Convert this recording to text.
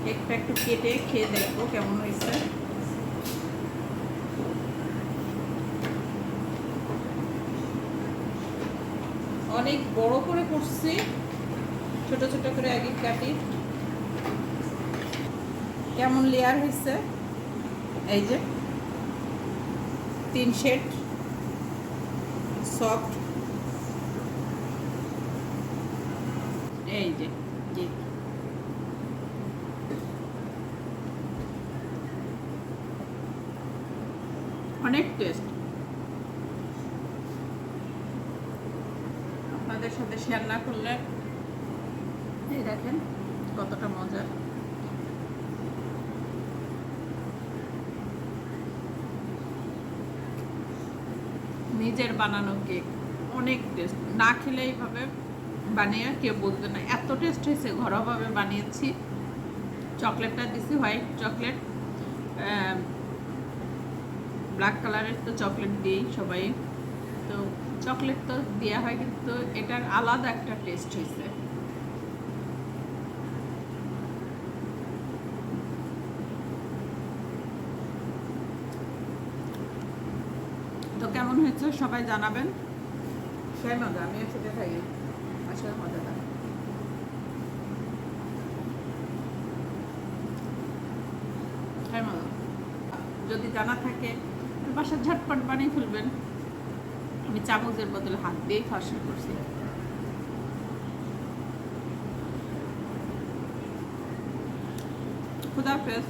কেকটা একটু কেটে খেয়ে দেখবো কেমন হয়েছে। অনেক বড় করে করছি, ছোট ছোট করে আগে কাটি। কেমন লেয়ার হয়েছে, এই যে 3 শেড সফট, এই যে কেক। অনেক টেস্ট, আপনাদের সাথে শেয়ার না করলে। এই দেখেন কতটা মজা। নিজের বানানো কেক অনেক টেস্ট, না খেলে এইভাবে বানিয়ে কেউ বলতে না এত টেস্ট হয়েছে। ঘরোয়াভাবে বানিয়েছি, চকলেটটা দিছি হোয়াইট চকলেট, ব্ল্যাক কালারের তো চকলেট দিই সবাই, তো চকলেট তো দেওয়া হয়, কিন্তু এটার আলাদা একটা টেস্ট হয়েছে। তো কেমন হয়েছে সবাই জানাবেন। সেই মজা, আমিও খেতে খাই, আসলে মজাটা। সেই মজা, যদি জানা থাকে বাসার ঝটপট বানিয়ে ফেলবেন। আমি চামচের বদলে হাত দিয়েই খাওয়া শুরু করছি। খুদা হাফেজ।